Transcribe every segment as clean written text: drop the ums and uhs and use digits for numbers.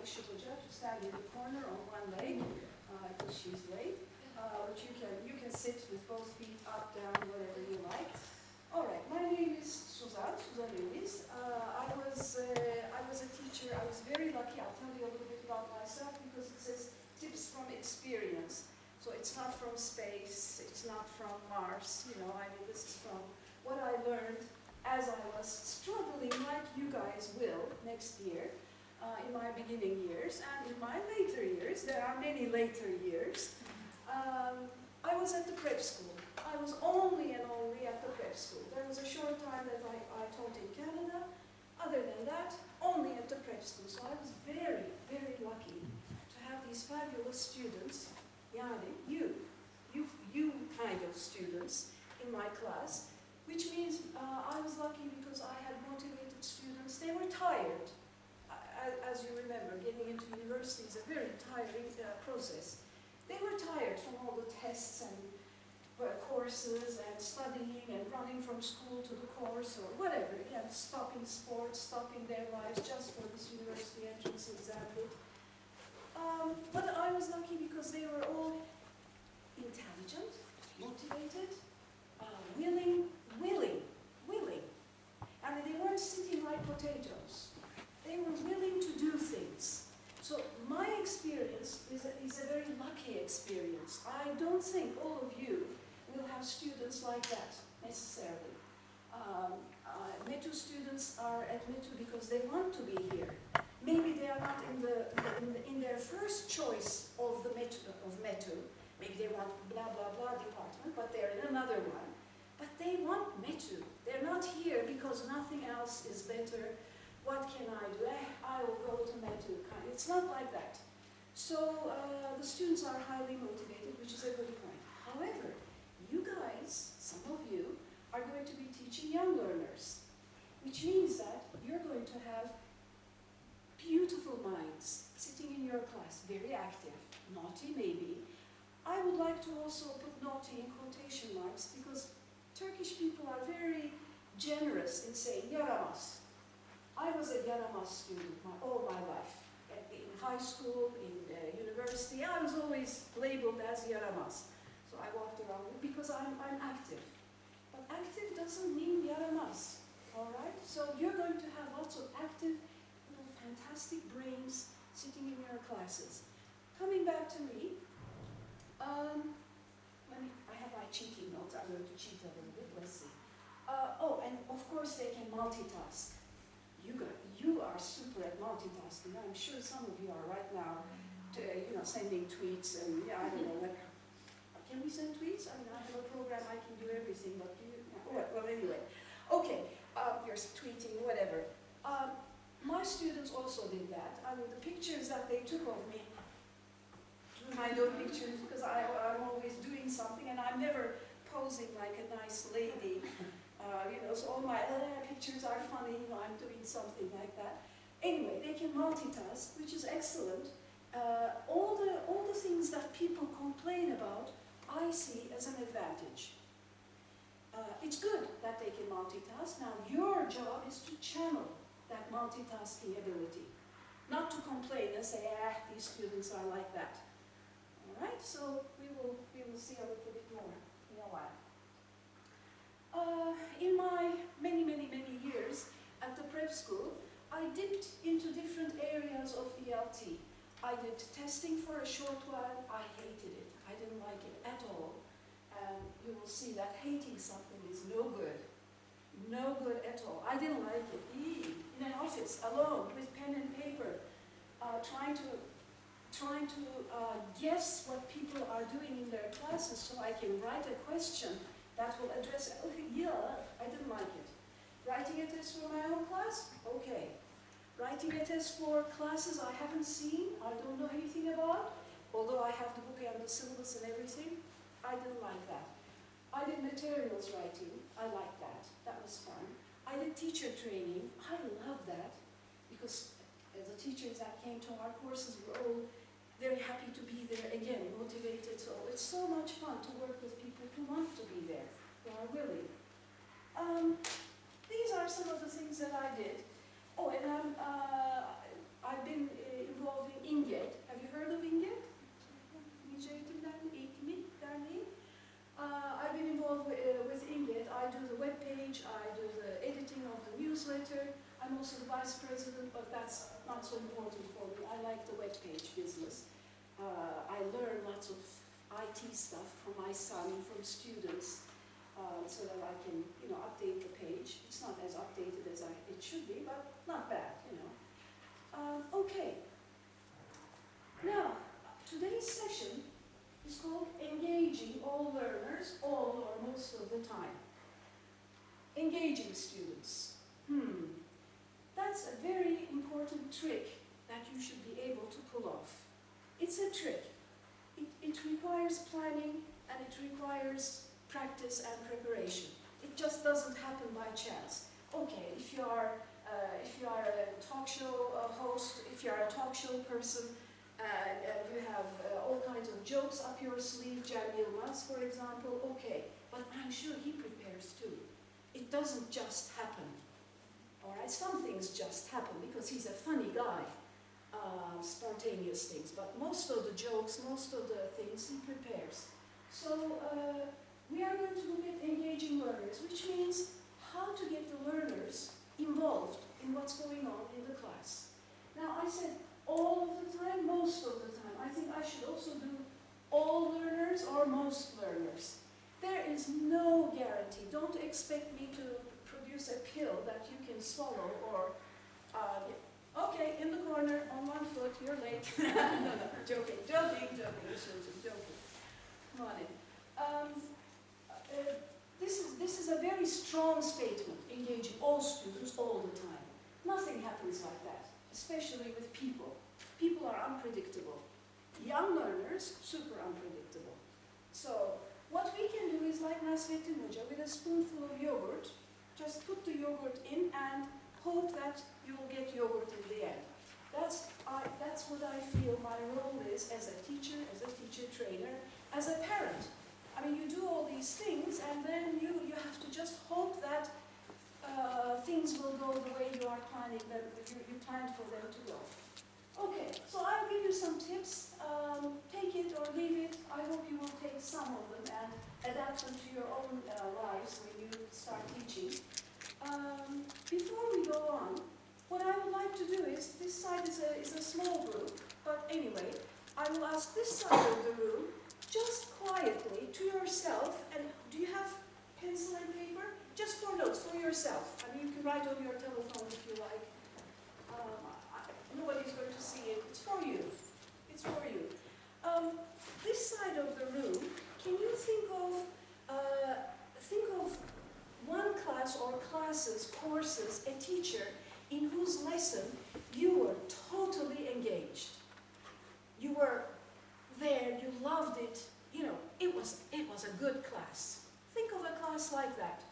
Ayşe Hoca to stand in the corner on one leg, because she's late. But you can sit with both feet up, down, whatever you like. All right, my name is Suzan Öniz. I was a teacher. I was very lucky. I'll tell you a little bit about myself because it says tips from experience. So it's not from space, it's not from Mars, you know, I mean, this is from what I learned as I was struggling, like you guys will next year, in my beginning years, and in my later years. There are many later years. I was at the prep school. I was only and only at the prep school. There was a short time that I taught in Canada. Other than that, only at the prep school. So I was very, very lucky to have these fabulous students, yani you kind of students in my class, which means I was lucky because I had motivated students. They were tired. As you remember, getting into university is a very tiring process. They were tired from all the tests and courses and studying and running from school to the course or whatever, and stopping sports, stopping their lives just for this university entrance exam bit. But I was lucky because they were all intelligent, motivated, willing. I mean, they weren't sitting like potatoes. They were willing to do things. So my experience is a very lucky experience. I don't think all of you will have students like that necessarily. METU students are at METU because they want to be here. Maybe they are not in their first choice of METU. Maybe they want blah blah blah department, but they're in another one. But they want METU. They're not here because nothing else is better. What can I do? I will go to METU. It's not like that. So the students are highly motivated, which is a good point. However, you guys, some of you, are going to be teaching young learners, which means that you're going to have beautiful minds sitting in your class, very active, naughty maybe. I would like to also put naughty in quotation marks because Turkish people are very generous in saying yaramaz. I was a yaramaz student all my life. In high school, in university, I was always labeled as yaramaz. So I walked around because I'm active. But active doesn't mean yaramaz, all right? So you're going to have lots of active, little fantastic brains sitting in your classes. Coming back to me, I have my cheating notes. I'm going to cheat a little bit, let's see. Oh, and of course they can multitask. You are super at multitasking. I'm sure some of you are right now, sending tweets and I don't know. Can we send tweets? I mean, I have a program. I can do everything. But well, anyway, okay. You're tweeting, whatever. My students also did that. I mean, the pictures that they took of me, I know pictures because I'm always doing something, and I'm never posing like a nice lady. So all my pictures are funny, I'm doing something like that. Anyway, they can multitask, which is excellent. All the things that people complain about, I see as an advantage. It's good that they can multitask. Now, your job is to channel that multitasking ability, not to complain and say, these students are like that. All right, so we will see a little bit more in a while. In my many years at the prep school, I dipped into different areas of ELT. I did testing for a short while. I hated it. I didn't like it at all. And you will see that hating something is no good. No good at all. I didn't like it. In an office, alone, with pen and paper, trying to guess what people are doing in their classes so I can write a question that will address, I didn't like it. Writing a test for my own class? Okay. Writing a test for classes I haven't seen, I don't know anything about, although I have the book and the syllabus and everything, I didn't like that. I did materials writing, I liked that. That was fun. I did teacher training, I love that, because the teachers that came to our courses were all very happy to be there, again, motivated. So it's so much fun to work with people who want to be there, who are willing. These are some of the things that I did. Oh, and I've been involved but that's not so important for me. I like the web page business. I learn lots of IT stuff from my son, from students, so that I can, update the page. It's not as updated as it should be, but not bad, Okay. Now, today's session is called Engaging All Learners, all or most of the time. Engaging students. That's a very important trick that you should be able to pull off. It's a trick. It requires planning and it requires practice and preparation. It just doesn't happen by chance. Okay, if you are a talk show host, if you are a talk show person, and you have all kinds of jokes up your sleeve, Cem Yılmaz, for example, okay, but I'm sure he prepares too. It doesn't just happen. All right, some things just happen because he's a funny guy, spontaneous things, but most of the jokes, most of the things he prepares. So we are going to look at engaging learners, which means how to get the learners involved in what's going on in the class. Now I said all of the time, most of the time. I think I should also do all learners or most learners. There is no guarantee. Don't expect me to produce a pill that you can swallow or, okay, in the corner, on one foot, you're late. No, joking. Come on in. This is a very strong statement, engaging all students all the time. Nothing happens like that, especially with people. People are unpredictable. Young learners, super unpredictable. So what we can do is like Nasrettin Hoca, with a spoonful of yogurt, just put the yogurt in and hope that you will get yogurt in the end. That's what I feel my role is as a teacher trainer, as a parent. I mean, you do all these things and then you have to just hope that things will go the way you are planning them, you planned for them to go. Okay, so I'll give you some tips. Take it or leave it. I hope you will take some of them and adapt them to your own lives when you start teaching. Before we go on, what I would like to do is, this side is a small group, but anyway, I will ask this side of the room, just quietly to yourself, and do you have pencil and paper? Just for notes, for yourself. I mean, you can write on your telephone if you like. Nobody's going to see it. It's for you. It's for you. This side of the room, can you think of one class or classes, courses, a teacher in whose lesson you were totally engaged? You were there, you loved it, it was a good class. Think of a class like that.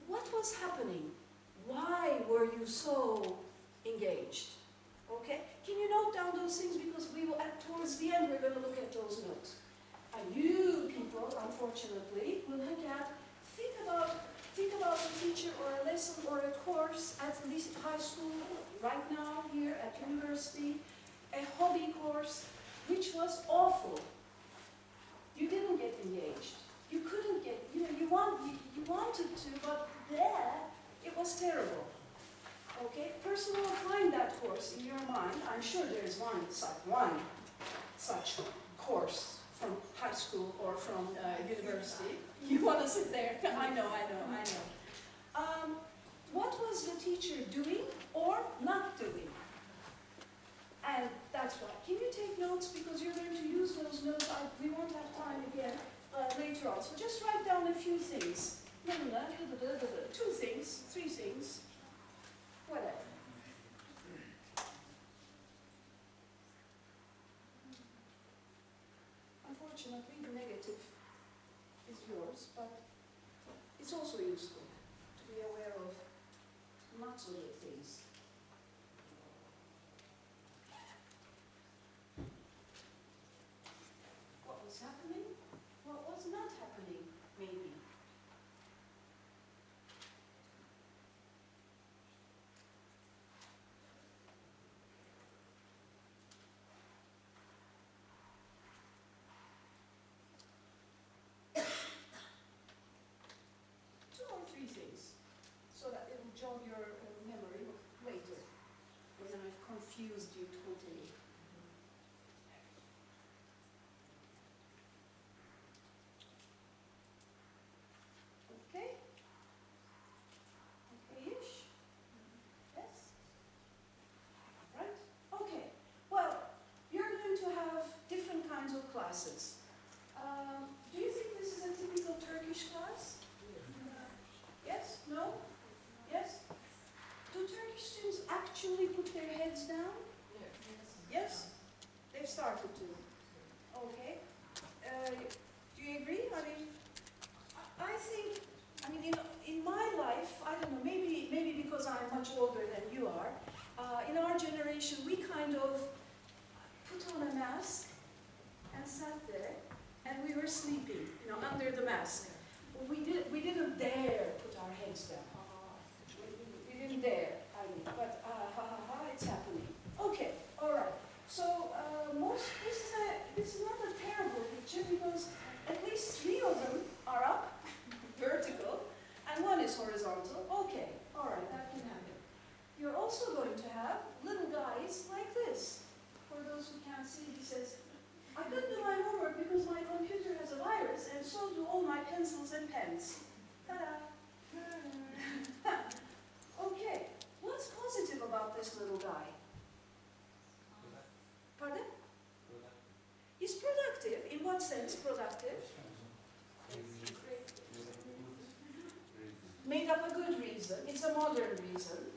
What was happening? Why were you so engaged? Okay? Can you note down those things? Because we will, towards the end, we're going to look at those notes. And you people, unfortunately, will think about a teacher or a lesson or a course at least high school, right now, here at university, a hobby course, which was awful. You didn't get engaged. You couldn't get, you wanted to, but there, it was terrible. Okay, personally, find that course in your mind. I'm sure there is one such course from high school or from university. You want to sit there? I know. What was the teacher doing or not doing? And that's why. Can you take notes? Because you're going to use those notes. We won't have time again later on. So just write down a few things. 2 things, 3 things, whatever. Unfortunately, the negative is yours, but it's also useful to be aware of not so good things. What was happening? What was not happening, maybe? Two or three things, so that it will jog your memory. confused you totally. Okay? Okay-ish? Yes? Right? Okay. Well, you're going to have different kinds of classes. Do you think this is a typical Turkish class? Yes? No? Yes? Do Turkish students actually put their heads down? Yes? They've started to. Okay. Do you agree? I mean, I think, in my life, I don't know, maybe because I'm much older than you are, in our generation, we kind of put on a mask and sat there, and we were sleeping, under the mask. We didn't dare put our heads down. We didn't dare, but it's happening. Okay, all right. So this is not a terrible picture because at least 3 of them are up, vertical, and 1 is horizontal. Okay, all right, that can happen. You're also going to have little guys like this. For those who can't see, he says, I couldn't do my homework because my computer has a virus, and so do all my pencils and pens. Ta-da! Okay, what's positive about this little guy? Pardon? He's productive. In what sense productive? Made up a good reason. It's a modern reason.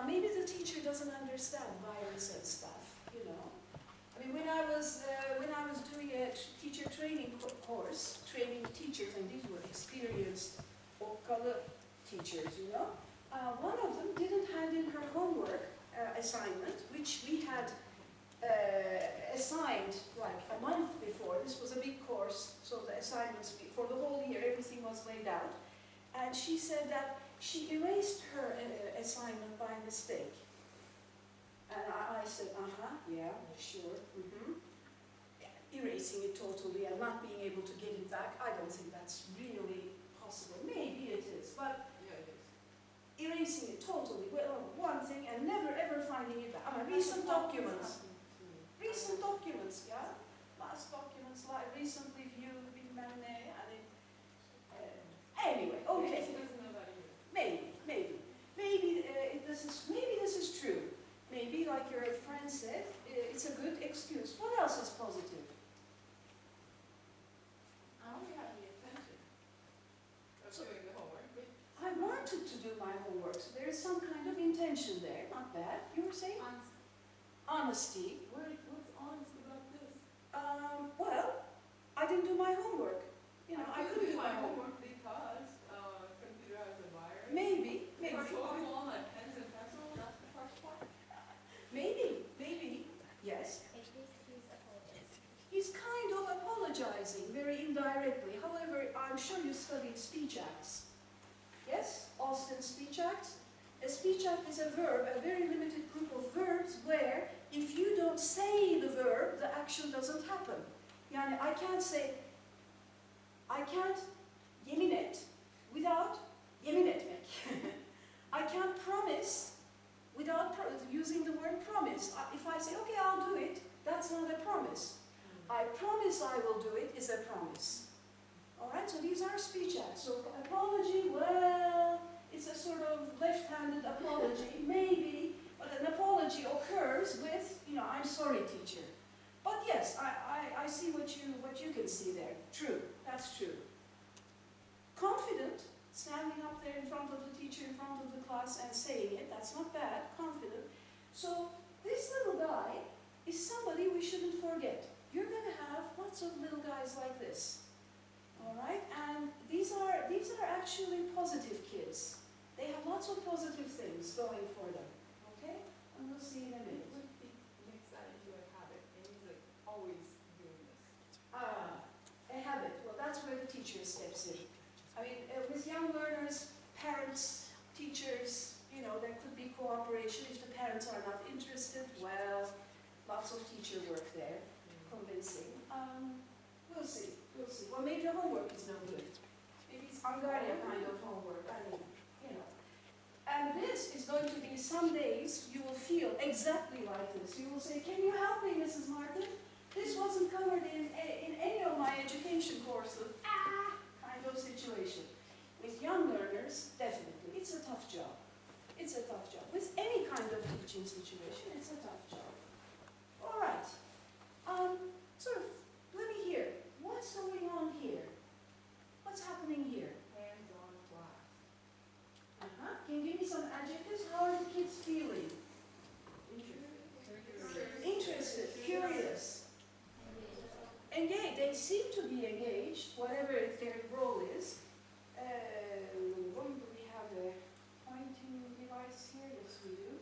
Maybe the teacher doesn't understand virus and stuff, when I was doing a teacher training course, training teachers, and these were experienced color teachers, one of them didn't hand in her homework assignment, which we had assigned like a month before. This was a big course, so the assignments for the whole year, everything was laid out. And she said that she erased her assignment by mistake. And I said, yeah, sure. Erasing it totally and not being able to get it back, I don't think that's really possible. Maybe it is, but yeah, it is. Erasing it totally, well, one thing, and never ever finding it back. Recent documents, yeah? Last documents, like recently viewed, anyway, okay. Maybe this is true. Maybe, like your friend said, it's a good excuse. What else is positive? I only have the intention of doing the homework. I wanted to do my homework, so there is some kind of intention there. Not bad. You were saying? Honesty. What's honest about this? Well, I didn't do my homework. I couldn't do my homework because computer has a virus. Maybe. All my pens and pencils. That's the first part. Maybe, yes. He's kind of apologizing very indirectly. However, I'm sure you studied speech acts. Yes? Austin's speech acts? A speech act is a verb, a very limited group of verbs where if you don't say the verb, the action doesn't happen. I can't yemin et without yemin etmek. I can't promise without using the word promise. If I say, okay, I'll do it, that's not a promise. I promise I will do it is a promise. All right, so these are speech acts. So apology, well, it's a sort of left-handed apology, maybe, but an apology occurs with, I'm sorry, teacher. But yes, I see what you can see there. True, that's true. Confident, standing up there in front of the teacher, in front of the class and saying it, that's not bad, confident. So this little guy is somebody we shouldn't forget. You're going to have lots of little guys like this. All right, and these are actually positive kids. They have lots of positive things going for them. Okay, and we'll see in a minute. What if he makes that into a habit and he's like always doing this? A habit. Well, that's where the teacher steps in. With young learners, parents, teachers, there could be cooperation. If the parents are not interested, well, lots of teacher work there, convincing. We'll see. Well, maybe the homework is no good. Maybe it's Hungarian kind of homework. And this is going to be some days you will feel exactly like this. You will say, can you help me, Mrs. Martin? This wasn't covered in any of my education courses. Kind of situation. With young learners, definitely, it's a tough job. It's a tough job. With any kind of teaching situation, it's a tough job. All right. Let me hear. What's going on here? What's happening here? Hands-on class. Can you give me some adjectives? How are the kids feeling? Interested, curious. Engaged. They seem to be engaged, whatever their role is. Do we have a pointing device here? Yes, we do.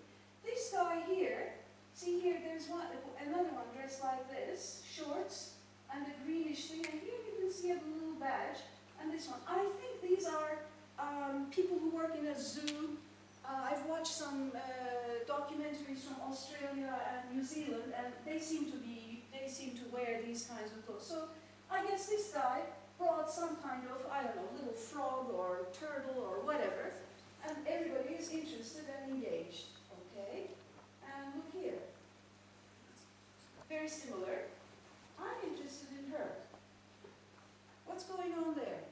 This guy here, see here, there's another one dressed like this, shorts, and a greenish thing, and here you can see a little badge, and this one. I think these are people who work in a zoo. I've watched some documentaries from Australia and New Zealand, and they seem to wear these kinds of clothes. So I guess this guy brought some kind of, I don't know, little frog or turtle or whatever, and everybody is interested and engaged. Okay? And look here. Very similar. I'm interested in her. What's going on there?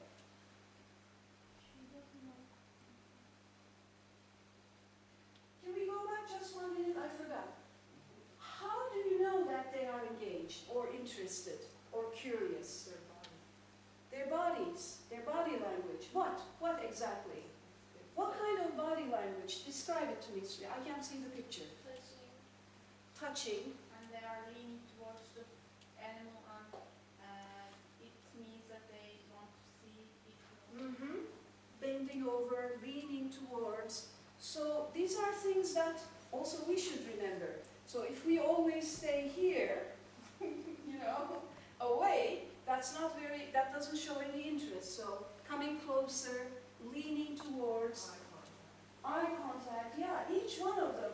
Can we go back just 1 minute? I forgot. How do you know that they are engaged or interested or curious? Their bodies, their body language. What? What exactly? What kind of body language? Describe it to me. I can't see the picture. Touching. And they are leaning towards the animal, and it means that they want to see it. Bending over, leaning towards. So these are things that also we should remember. So if we always stay here, away, that doesn't show any interest. So coming closer, leaning towards, eye contact, yeah, each one of them,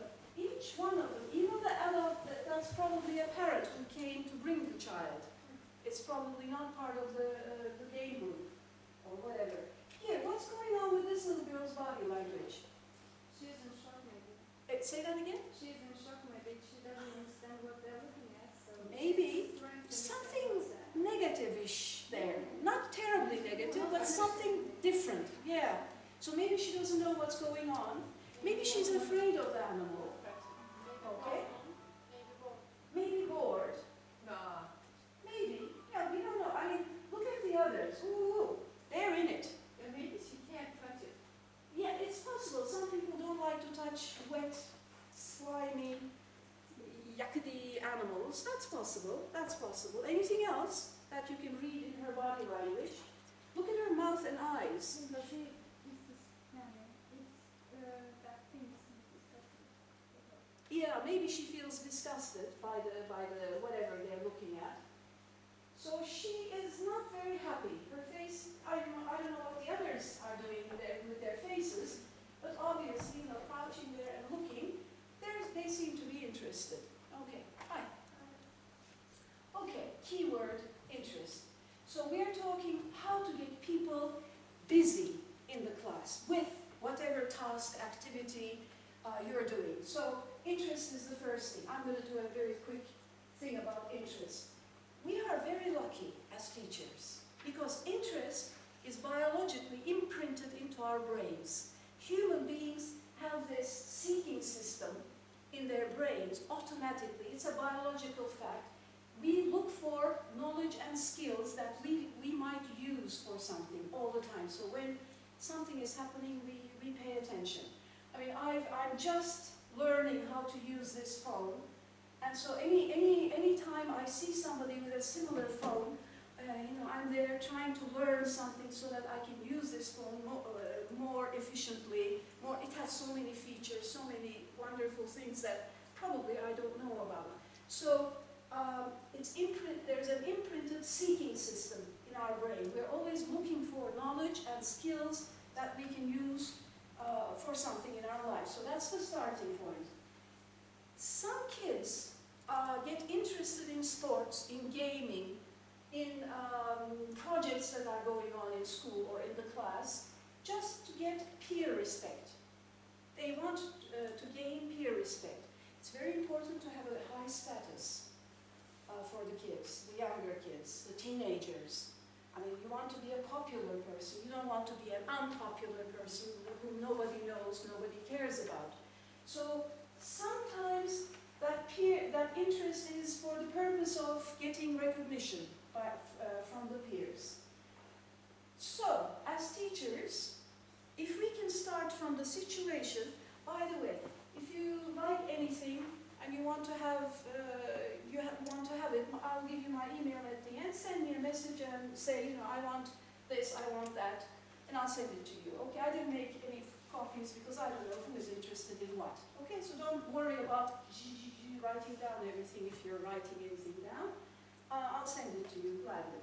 even the adult, that's probably a parent who came to bring the child. It's probably not part of the game group or whatever. Here, what's going on with this little girl's body language? She's in shock maybe. Say that again? She's in shock maybe. She doesn't understand what they're looking at. So Maybe she's trying to something understand. negative-ish there. Not terribly negative, but something different. Yeah. So maybe she doesn't know what's going on. Maybe she's afraid of the animal. Okay? Maybe bored. Nah. Maybe. Yeah, we don't know. I mean, look at the others. Ooh, they're in it. And maybe she can't touch it. Yeah, it's possible. Some people don't like to touch wet, slimy, yucky animals. That's possible. That's possible. Anything else that you can read in her body language? Look at her mouth and eyes. That thing is disgusting. Yeah, maybe she feels disgusted by the whatever they're looking at. So she is not very happy. Her face, I don't know what the others are doing with their faces, but obviously, crouching there and looking, they seem to be interested. Okay, fine. Okay, keyword, interest. So we're talking how to get people busy in the class with whatever task, activity you're doing. So interest is the first thing. I'm going to do a very quick thing about interest. We are very lucky as teachers because interest is biologically imprinted into our brains. Human beings have this seeking system in their brains automatically. It's a biological fact. We look for knowledge and skills that we might use for something all the time. So when something is happening, we pay attention. I mean, I'm just learning how to use this phone. And so any time I see somebody with a similar phone, I'm there trying to learn something so that I can use this phone more efficiently. It has so many features, so many wonderful things that probably I don't know about. So there's an imprinted seeking system in our brain. We're always looking for knowledge and skills that we can use for something in our life. So that's the starting point. Some kids get interested in sports, in gaming, in projects that are going on in school or in the class, just to get peer respect. They want to gain peer respect. It's very important to have a high status for the kids, the younger kids, the teenagers. I mean, you want to be a popular person. You don't want to be an unpopular person whom nobody knows, nobody cares about. So sometimes that interest is for the purpose of getting recognition from the peers. So, as teachers, if we can start from the situation, by the way, if you like anything and you want to have it, I'll give you my email at the end. Send me a message and say, you know, I want this, I want that, and I'll send it to you. Okay, I didn't make any copies because I don't know who is interested in what. Okay, so don't worry about writing down everything if you're writing anything down. I'll send it to you gladly.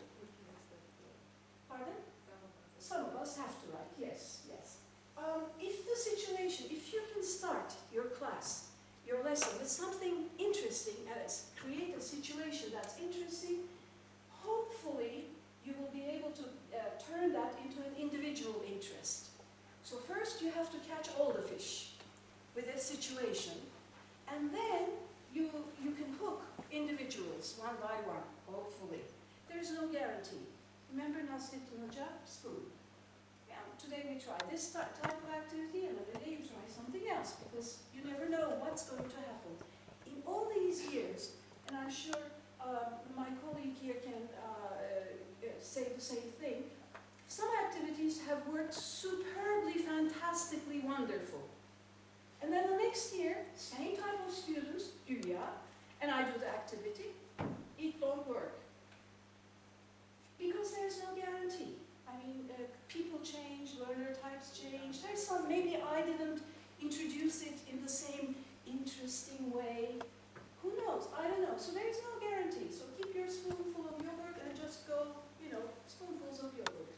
Pardon? Some of us have to write, yes, yes. If the situation, if you can start your class, your lesson with something interesting, create a situation that's interesting, hopefully you will be able to turn that into an individual interest. So first you have to catch all the fish with a situation, and then you can hook individuals one by one, hopefully. There's no guarantee. Remember Nasib Hoca, spoon. Yeah, today we try this type of activity, another day you try something else, because you never know what's going to happen. In all these years, and I'm sure my colleague here can say the same thing, some activities have worked superbly, fantastically wonderful. And then the next year, same type of students, Julia, and I do the activity, it don't work. Because there's no guarantee. I mean, people change, learner types change. There's some, maybe I didn't introduce it in the same interesting way. Who knows? I don't know. So there's no guarantee. So keep your spoonful of yogurt and just go, you know, spoonfuls of yogurt.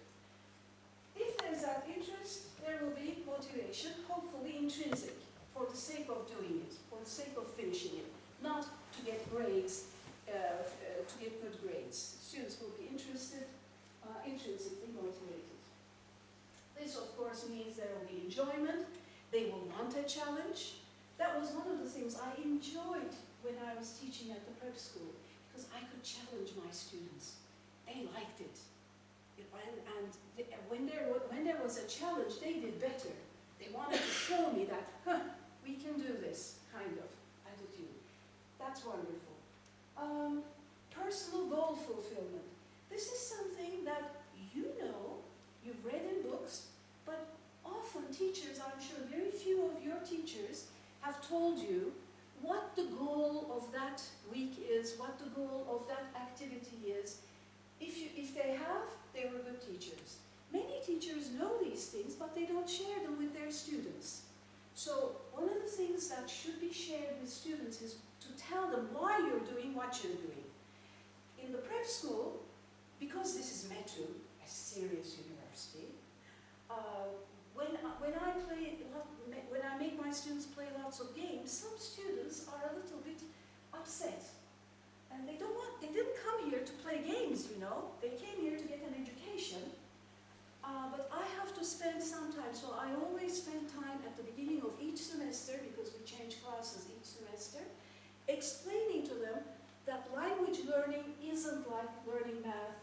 If there's that interest, there will be motivation, hopefully intrinsic, for the sake of doing it, for the sake of finishing it, not to get grades, to get good grades. Students will be interested, intrinsically motivated. This, of course, means there will be enjoyment. They will want a challenge. That was one of the things I enjoyed when I was teaching at the prep school, because I could challenge my students. They liked it. When there was a challenge, they did better. They wanted to show me that, we can do this kind of attitude. That's wonderful. Personal goal fulfillment. This is something that you know, you've read in books, but often teachers, I'm sure very few of your teachers have told you what the goal of that week is, what the goal of that activity is. If they have, they were good teachers. Many teachers know these things, but they don't share them with their students. So one of the things that should be shared with students is to tell them why you're doing what you're doing. In the prep school, because this is METU, a serious university, when I make my students play lots of games, some students are a little bit upset. And they didn't come here to play games, you know. They came here to get an education. But I have to spend some time, so I always spend time at the beginning of each semester, because we change classes each semester, explaining to them that language learning isn't like learning math,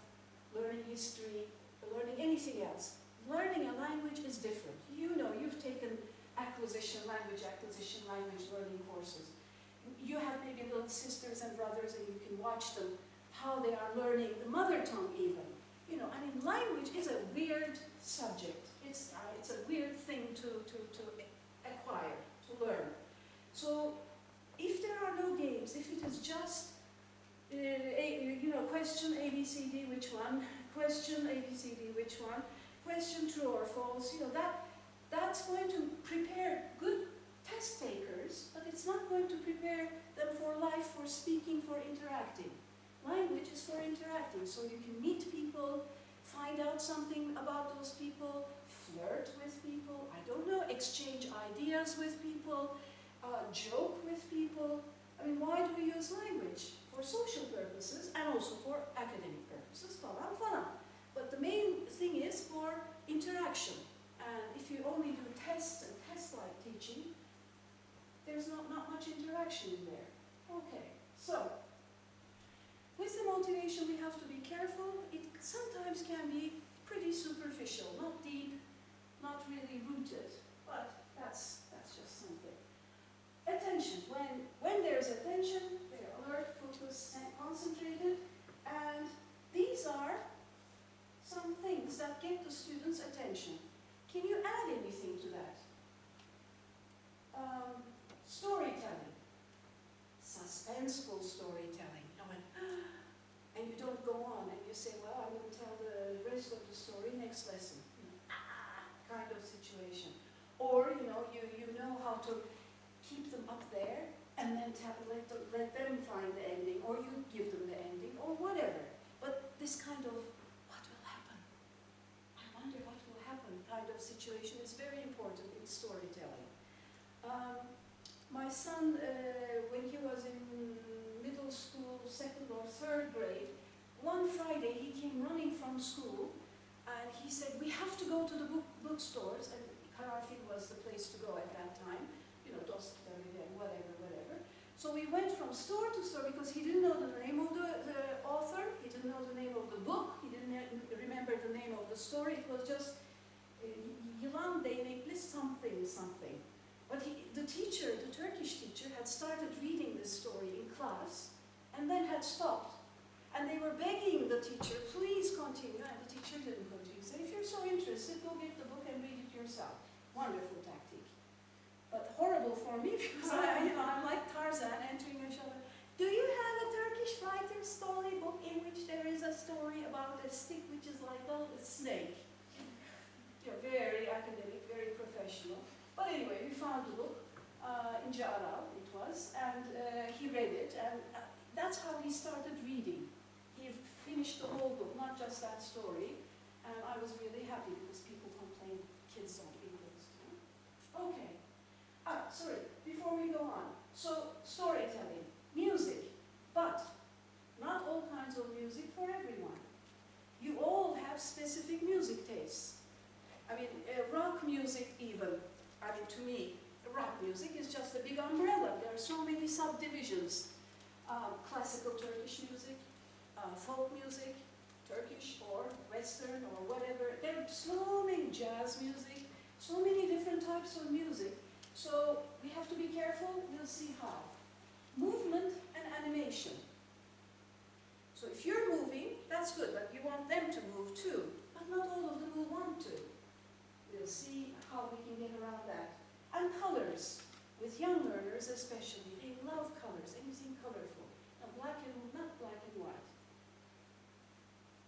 learning history, learning anything else. Learning a language is different. You know, you've taken language acquisition, language learning courses. You have maybe little sisters and brothers, and you can watch them, how they are learning the mother tongue even. You know, I mean, language is a weird subject. It's a weird thing to acquire, to learn. So if there are no games, if it is just, question A, B, C, D, which one? Question A, B, C, D, which one? Question true or false, you know, that's going to prepare good test takers, but it's not going to prepare them for life, for speaking, for interacting. Language is for interacting, so you can meet people, find out something about those people, flirt with people, I don't know, exchange ideas with people, joke with people. I mean, why do we use language? For social purposes and also for academic purposes, falan falan. But the main thing is for interaction And if you only do tests and test-like teaching, there's not much interaction in there. Okay, so with the motivation we have to be careful. It sometimes can be pretty superficial, not deep, not really rooted, but that's just something. Attention. When there's attention, they're alert, focused, and concentrated, and these are some things that get the students' attention. Can you add anything to that? Storytelling. Suspenseful storytelling. And you don't go on and you say, well, I will tell the rest of the story next lesson. Kind of situation. Or, you know how to keep them up there and then let them find the ending, or you give them the ending, or whatever. But this kind of, what will happen? I wonder what will happen kind of situation is very important in storytelling. My son, when he was in middle school, 2nd or 3rd grade, one Friday he came running from school and he said, we have to go to the bookstores, and Karanfil was the place to go at that time, you know, Dostoevsky and whatever. So we went from store to store because he didn't know the name of the author, he didn't know the name of the book, he didn't remember the name of the story. It was just Yılan Değnekli something. But the Turkish teacher, had started reading this story in class and then had stopped. And they were begging the teacher, please continue, and the teacher didn't continue. He said, if you're so interested, go get the book and read it yourself. Wonderful tactic. But horrible for me because I'm like Tarzan entering a show. Do you have a Turkish writer's storybook in which there is a story about a stick which is like a snake? You're very academic, very professional. But anyway, we found the book, in Aral it was, and he read it, and that's how he started reading. He finished the whole book, not just that story, and I was really happy because people complain kids don't read books. Okay. Sorry, before we go on. So, storytelling, music, but not all kinds of music for everyone. You all have specific music tastes. I mean, rock music even. I mean, to me, rock music is just a big umbrella. There are so many subdivisions. Classical Turkish music, folk music, Turkish or Western or whatever. There are so many jazz music, so many different types of music. So we have to be careful. We'll see how. Movement and animation. So if you're moving, that's good, but you want them to move too. But not all of them will want to. We'll see how we can get around that. And colors, with young learners especially, they love colors, anything colorful. Now not black and white.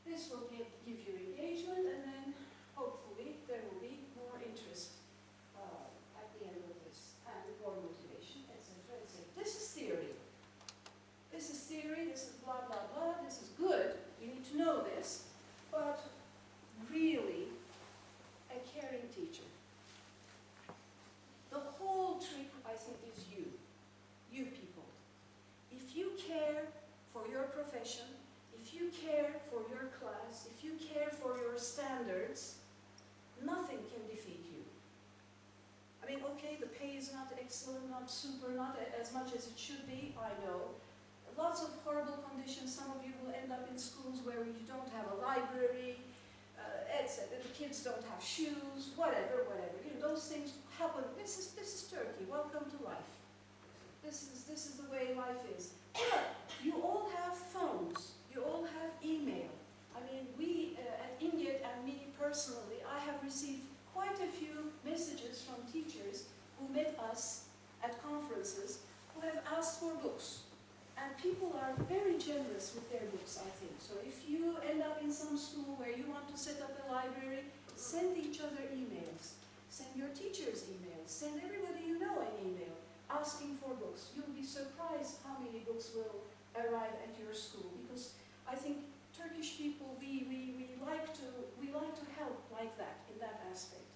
This will give you engagement, and then hopefully there will be more interest at the end of this, and more motivation, etc., etc. This is theory. This is theory, this is blah, blah, blah, this is good. You need to know this, but really, a caring teacher. The whole trick, I think, is you people. If you care for your profession, if you care for your class, if you care for your standards, nothing can defeat you. I mean, okay, the pay is not excellent, not super, not as much as it should be, I know. Lots of horrible conditions. Some of you will end up in schools where you don't have a library, etc. The kids don't have shoes, whatever. You know, those things happen. This is Turkey. Welcome to life. This is the way life is. But you all have phones. You all have email. I mean, we at Inget and me personally, I have received quite a few messages from teachers who met us at conferences who have asked for books. And people are very generous with their books, I think. So if you end up in some school where you want to set up a library, send each other emails. Send your teachers emails. Send everybody you know an email asking for books. You'll be surprised how many books will arrive at your school. Because I think Turkish people, we like to help like that, in that aspect.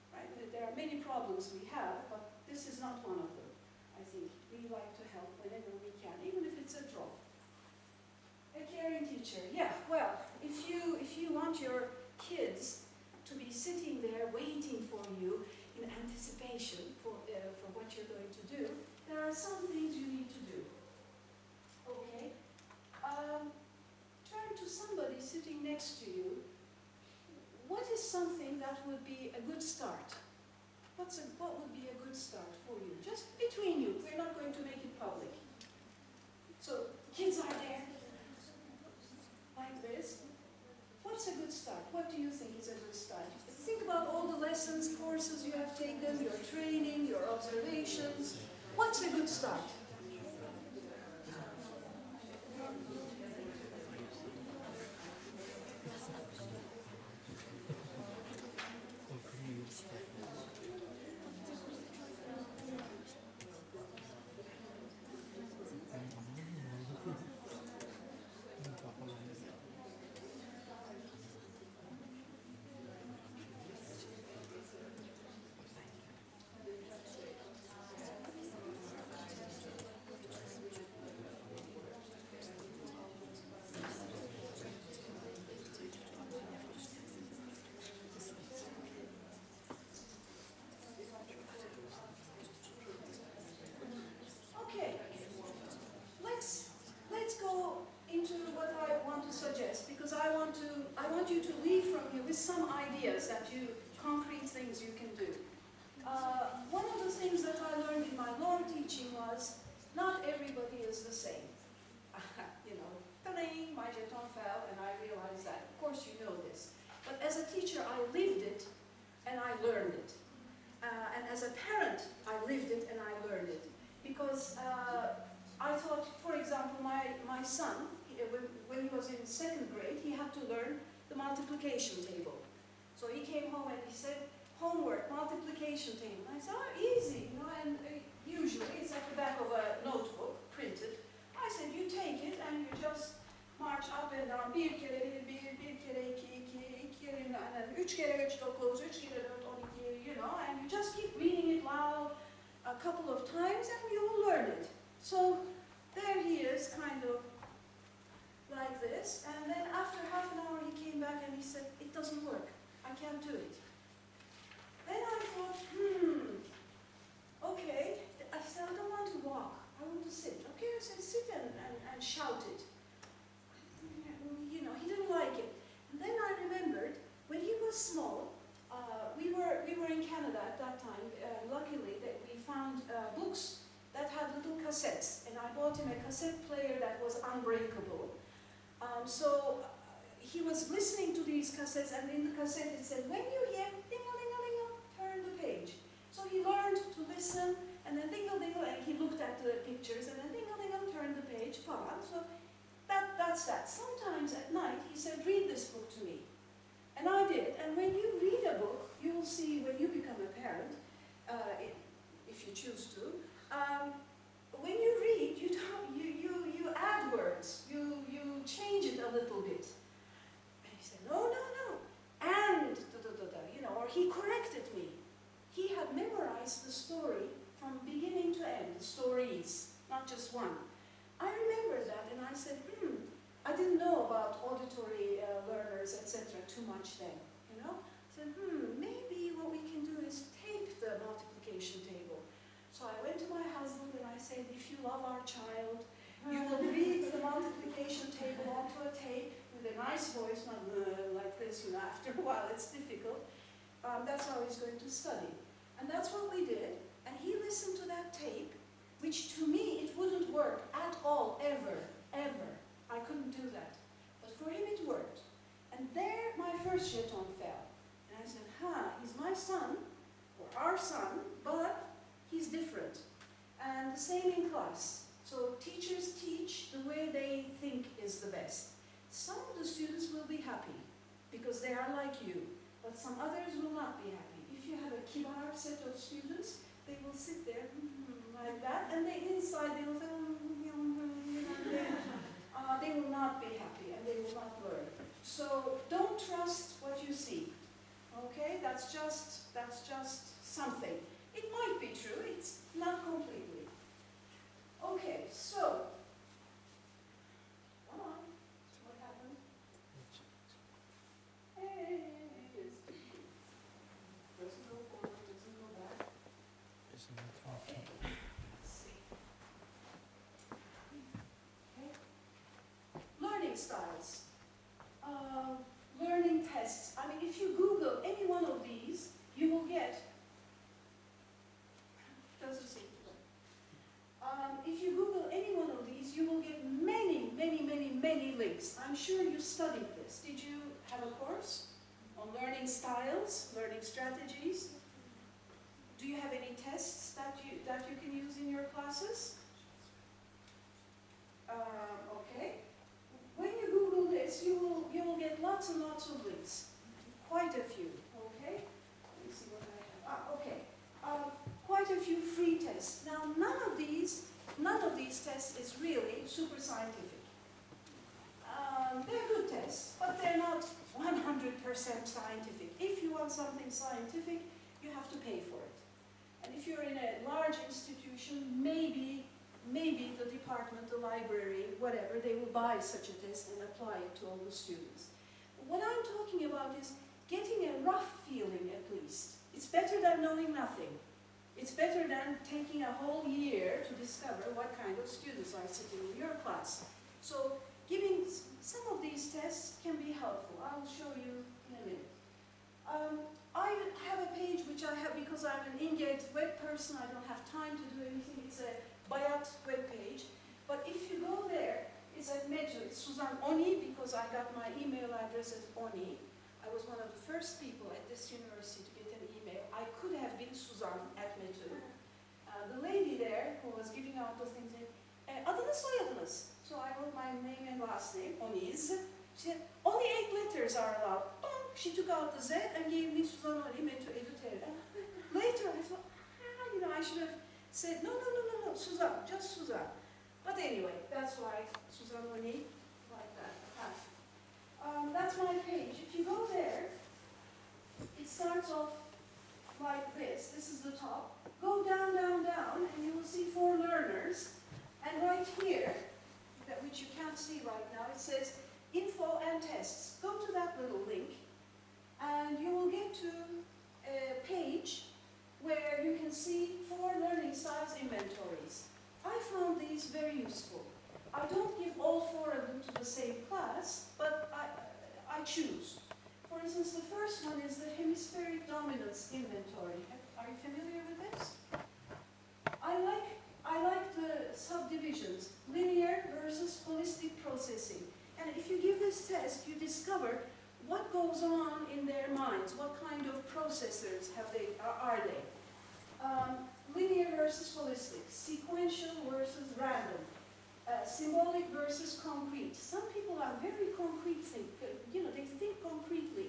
Right? There are many problems we have, but this is not one of them. I think we like to help whenever we can, even if it's a drop. A caring teacher, yeah, well, if you want your kids to be sitting there waiting for motivation for what you're going to do, there are some things you need to do. Okay? Turn to somebody sitting next to you. What is something that would be a good start? What would be a good start for you? Just between you. We're not going to make it public. So, kids are there. Like this. What's a good start? What do you think is a good start? Think about all the lessons, courses you have taken, your training, your observations. What's a good start? Okay, let's go into what I want to suggest, because I want you to leave from here with some ideas concrete things you can do. One of the things that I learned in my law teaching was not everybody is the same. You know, ta-ding, my jeton fell, and I realized that. Of course, you know this. But as a teacher, I lived it and I learned it. And as a parent, I lived it and I learned it. Because I thought, for example, my son, when he was in 2nd grade, he had to learn the multiplication table. So he came home and he said, homework, multiplication table. And I said, oh, easy, you know, and usually it's at the back of a notebook, printed. I said, you take it and you just march up and down, bir kere iki, and then 3 kere 3, 9, 3 kere 4, 12, you know, and you just keep reading it loud a couple of times and you will learn it. So there he is, kind of like this, and then after half an hour he came back and he said, it doesn't work, I can't do it. Then I thought, okay, I said, I don't want to walk, I want to sit. Okay, I said, sit and shout it. You know, he didn't like it. And then I remembered, when he was small, we were in Canada at that time. Luckily, that we found books that had little cassettes, and I bought him a cassette player that was unbreakable. So he was listening to these cassettes, and in the cassette it said, when you hear ding-a-ling-a-ling-a, turn the page. So he learned to listen, and then ding-a-ling-a, and he looked at the pictures, and then ding-a-ling-a, turn the page, falan. So that's that. Sometimes at night he said, read this book to me. And I did. And when you read a book, you will see when you become a parent, if you choose to, when you read, you add words, you change it a little bit. And he said, no, and you know, or he corrected me. He had memorized the story from beginning to end, the stories, not just one. I remember that, and I said, I didn't know about auditory learners, etc. too much then, you know. I said, maybe what we can do is tape the multiplication table. So I went to my husband and I said, if you love our child, you will read the multiplication table onto a tape with a nice voice, not like this, you know, after a while it's difficult. That's how he's going to study. And that's what we did, and he listened to that tape, which to me, it wouldn't work at all, ever. I couldn't do that. But for him it worked. And there my first jeton fell. And I said, he's my son, or our son, but he's different. And the same in class. So teachers teach the way they think is the best. Some of the students will be happy, because they are like you. But some others will not be happy. If you have a kibar set of students, they will sit there like that, and inside they will say, they will not be happy and they will not learn. So don't trust what you see. Okay, that's just something. It might be true. It's not completely. Okay, so come on. What happened? Hey, doesn't go forward, doesn't go back. styles, learning tests. I mean, if you Google any one of these, you will get, doesn't seem to work. If you Google any one of these, you will get many, many, many, many links. I'm sure you studied this. Did you have a course on learning styles, learning strategies? Do you have any tests that you can use in your classes? Okay. When you Google this, you will get lots and lots of links. Quite a few. Okay. Let me see what I have. Okay. Quite a few free tests. Now, none of these tests is really super scientific. They're good tests, but they're not 100% scientific. If you want something scientific, you have to pay for it. And if you're in a large institution, maybe the department, the library, whatever, they will buy such a test and apply it to all the students. What I'm talking about is getting a rough feeling at least. It's better than knowing nothing. It's better than taking a whole year to discover what kind of students are sitting in your class. So giving some of these tests can be helpful. I will show you in a minute. I have a page which I have because I'm an Ingate web person. I don't have time to do anything. It's a Bayat web page. But if you go there, it's at Metro. It's Suzan Oni because I got my email address at Oni. I was one of the first people at this university to get an email. I could have been Suzan at Metro. The lady there who was giving out the things said, adınız soyadınız. So I wrote my name and last name, Öniz. She said, only 8 letters are allowed. She took out the Z and gave me Suzan Oni Metro Editor. Later I thought, I should have said, no, Suzan, just Suzan. But anyway, that's why Suzan Oni, like that. That's my page. If you go there, it starts off like this. This is the top. Go down, down, down, and you will see 4 learners. And right here, which you can't see right now, it says info and tests. Go to that little link, and you will get to a page where you can see 4 learning styles inventories. I found these very useful. I don't give all 4 of them to the same class, but I choose. For instance, the first one is the hemispheric dominance inventory. Are you familiar with this? I like the subdivisions, linear versus holistic processing. And if you give this test, you discover what goes on in their minds, what kind of processors are they. Linear versus holistic, sequential versus random, symbolic versus concrete. Some people are very concrete they think concretely.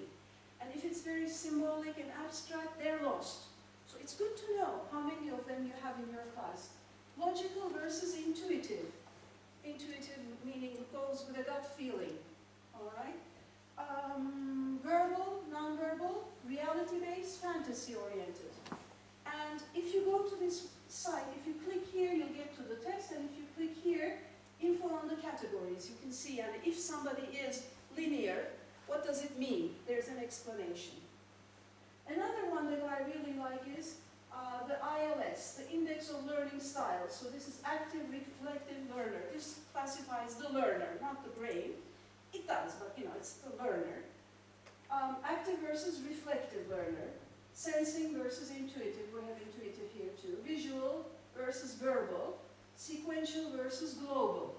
And if it's very symbolic and abstract, they're lost. So it's good to know how many of them you have in your class. Logical versus intuitive. Intuitive meaning it goes with a gut feeling. All right? Verbal, non-verbal, reality-based, fantasy-oriented. And if you go to this site, if you click here, you'll get to the text, and if you click here, info on the categories, you can see, and if somebody is linear, what does it mean? There's an explanation. Another one that I really like is the ILS, the Index of Learning Styles. So this is active reflective learner. This classifies the learner, not the brain. It does, but it's the learner. Active versus reflective learner. Sensing versus intuitive. We have intuitive here too. Visual versus verbal. Sequential versus global.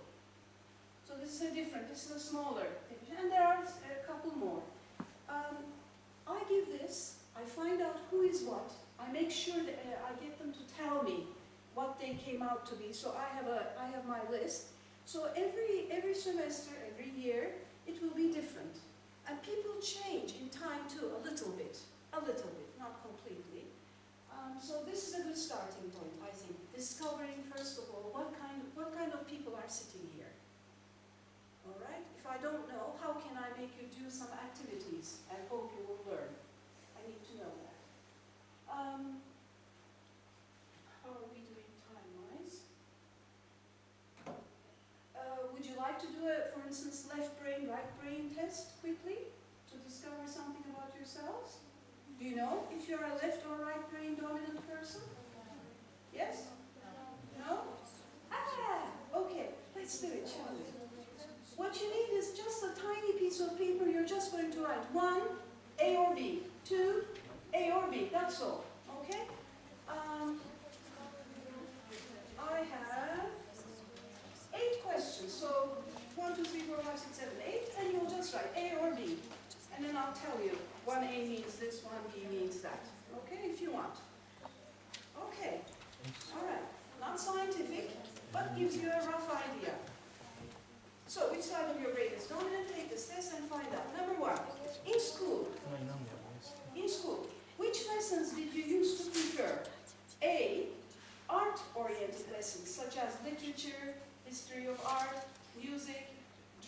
So this is this is a smaller division. And there are a couple more. I give this, I find out who is what. I make sure that I get them to tell me what they came out to be. So I have my list. So every semester, every year, it will be different. And people change in time too, a little bit, not completely. So this is a good starting point, I think. Discovering, first of all, what kind of people are sitting here. All right? If I don't know, how can I make you do some activities and hope you will learn? I need to know that. How are we doing time-wise? Would you like to do for instance, left brain, right brain test quickly to discover something about yourselves? Do you know if you're a left or right brain dominant person? Yes? No? Okay, let's do it, shall we? What you need is just piece of paper, you're just going to write 1, A or B, 2, A or B, that's all, okay? I have 8 questions, so 1, 2, 3, 4, 5, 6, 7, 8, and you'll just write A or B. And then I'll tell you, 1A means this, 1B means that, okay, if you want. Okay, all right, not scientific, but gives you a rough idea. So, which side of your brain is dominant? Take this test and find out. Number 1, in school, which lessons did you used to prefer? A, art-oriented lessons, such as literature, history of art, music,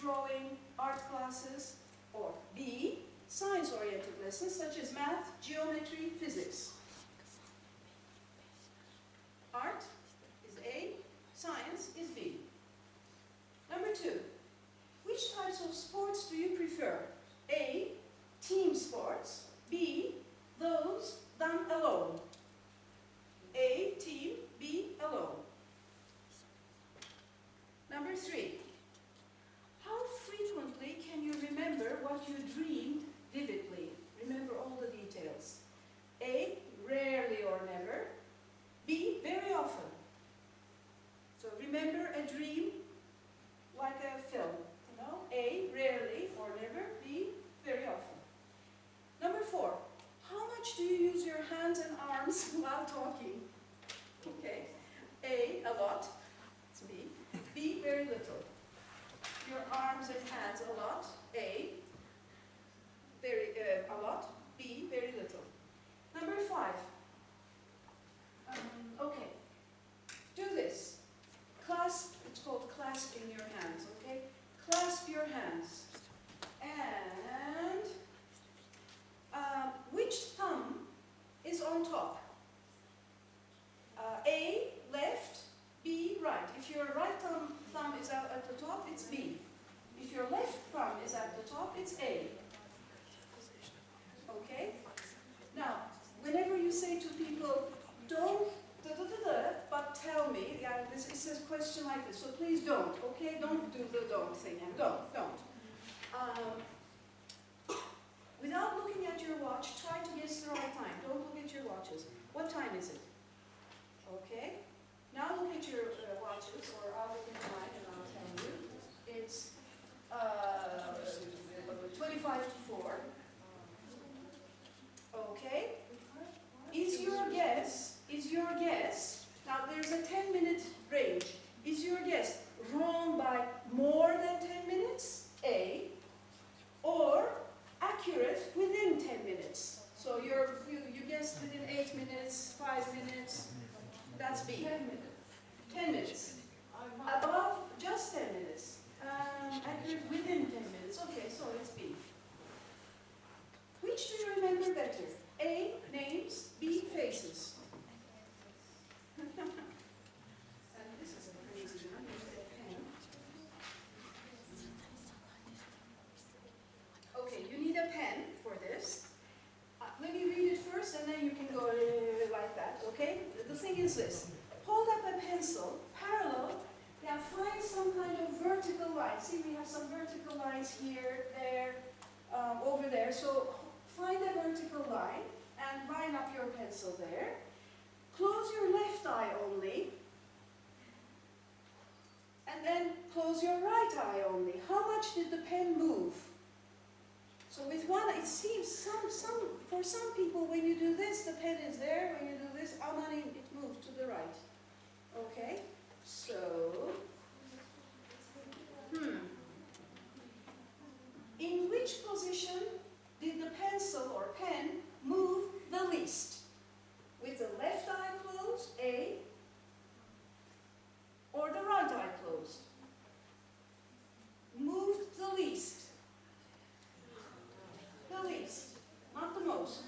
drawing, art classes, or B, science-oriented lessons, such as math, geometry, physics. Art is A, science is B. Number 2, which types of sports do you prefer? A, team sports, B, those done alone. A, team, B, alone. Number 3, how frequently can you remember what you dreamed vividly? Remember all the details. A, rarely or never. B, very often. So remember a dream like a film. You know? A, rarely or never. B, very often. Number 4, how much do you use your hands and arms while talking? Okay. A, a lot. It's B. B, very little. Your arms and hands a lot. A, very a lot. B, very little. Number 5. Okay. Do this. Clasp, it's called clasping your hands, okay? Clasp your hands. And which thumb is on top? A, left, B, right. If your right thumb is out at the top, it's B. If your left thumb is at the top, it's A. Okay? Now, whenever you say to people, don't but tell me, yeah, this is a question like this, so please don't, okay? Don't do the don't thing, and don't. Without looking at your watch, try to guess the right time. Don't look at your watches. What time is it? Okay? Now look at your watches, or I'll look at mine and I'll tell you. It's 25 to 4. Okay? Is your guess, now there's a 10-minute range. Is your guess wrong by more than 10 minutes? A. Or accurate within 10 minutes. So you guessed within 8 minutes, 5 minutes. That's B. 10 minutes. Above, just 10 minutes. Accurate within 10 minutes. Okay, so it's B. Which do you remember better? A, names, B, faces. And this is a crazy one. Use a pen. Okay, you need a pen for this. Let me read it first and then you can go like that, okay? The thing is this. Hold up a pencil, parallel, now find some kind of vertical line. See, we have some vertical lines here, there, over there. So find a vertical line and line up your pencil there. Close your left eye only. And then close your right eye only. How much did the pen move? So with one, it seems for some people, when you do this, the pen is there. When you do this, it moves to the right. Okay? So, in which position did the pencil or pen move the least? With the left eye closed, A, or the right eye closed? Moved the least. The least, not the most.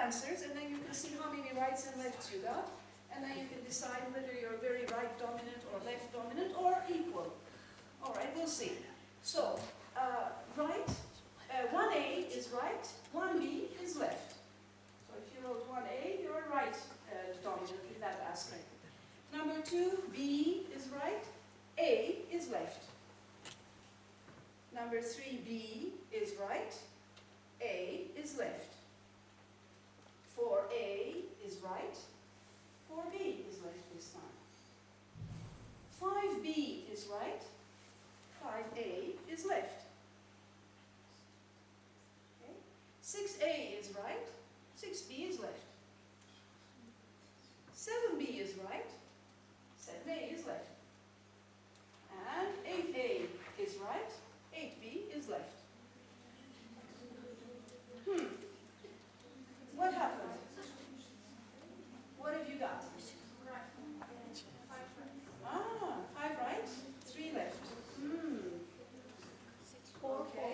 answers, and then you can see how many rights and lefts you got, and then you can decide whether you're very right dominant or left dominant or equal. All right, we'll see. So, right, 1A is right, 1B is left. So if you wrote 1A, you're right dominant in that aspect. Number 2, B is right, A is left. Number 3, B is right, A is left. 4A is right, 4B is left this time. 5B is right, 5A is left. Okay. 6A is right, 6B is left. 7B is right, 7A is left. And 8A is right, 8B is left. What happened? What have you got? Ah, 5 right, 3 left. Okay.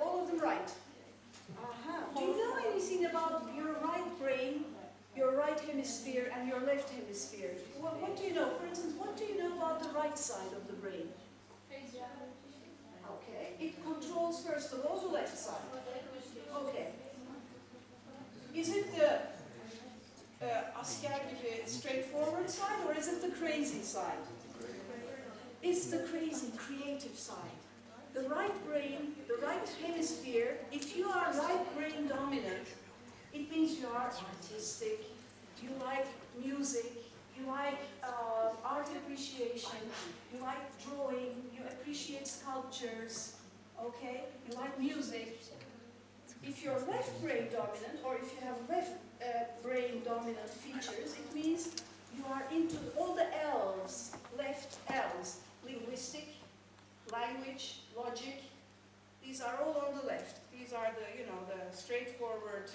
All of them right. Do you know anything about your right brain, your right hemisphere, and your left hemisphere? What do you know? For instance, what do you know about the right side of the brain? Okay. It controls, first of all, the left side. Okay. Is it the asker gibi straightforward side, or is it the crazy side? It's the crazy, creative side. The right brain, the right hemisphere, if you are right brain dominant, it means you are artistic, you like music, you like art appreciation, you like drawing, you appreciate sculptures, okay? You like music. If you're left brain dominant, or if you have left brain dominant features, it means you are into all the L's, left L's, linguistic, language, logic. These are all on the left. These are the, the straightforward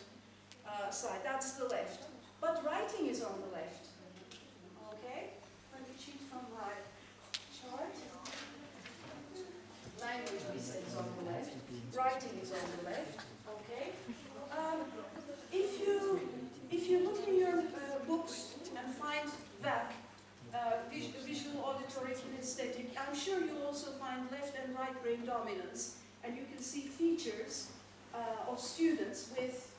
side. That's the left. But writing is on the left. Okay? Let me cheat from my chart. Language, we said, is on the left. Writing is on the left. Okay? If you look in your books and find VAC, visual, auditory, kinesthetic, I'm sure you'll also find left and right brain dominance, and you can see features of students with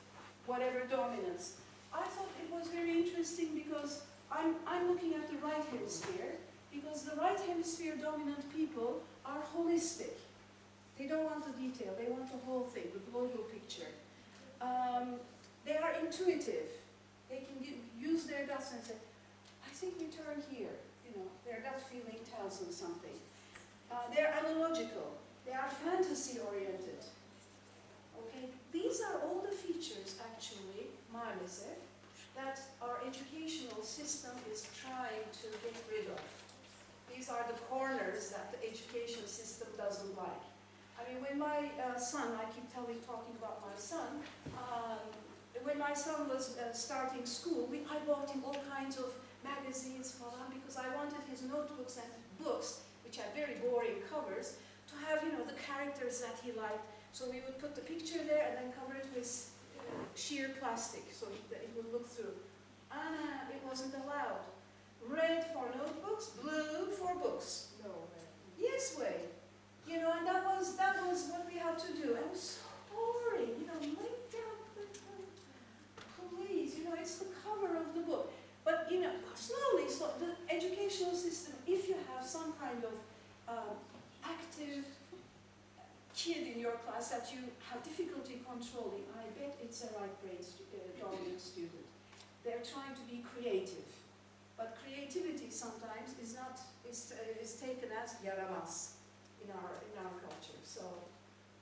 whatever dominance. I thought it was very interesting because I'm looking at the right hemisphere, because the right hemisphere dominant people are holistic. They don't want the detail, they want the whole thing, the global picture. They are intuitive. They can use their guts and say, I think we turn here. Their gut feeling tells them something. They're analogical. They are fantasy-oriented. Okay, these are all the features, actually, maalesef, that our educational system is trying to get rid of. These are the corners that the education system doesn't like. I mean, when my son, I keep talking about my son, when my son was starting school, I bought him all kinds of magazines for him because I wanted his notebooks and books, which had very boring covers, to have, the characters that he liked. So we would put the picture there and then cover it with sheer plastic so that it would look through. It wasn't allowed. Red for notebooks, blue for books. No way. Yes way. And that was what we had to do. And it was so boring. Lay down, please. It's the cover of the book. But slowly, so the educational system, if you have some kind of active kid in your class that you have difficulty controlling, I bet it's a right brain dominant student. They're trying to be creative, but creativity sometimes is taken as yaramaz in our culture. So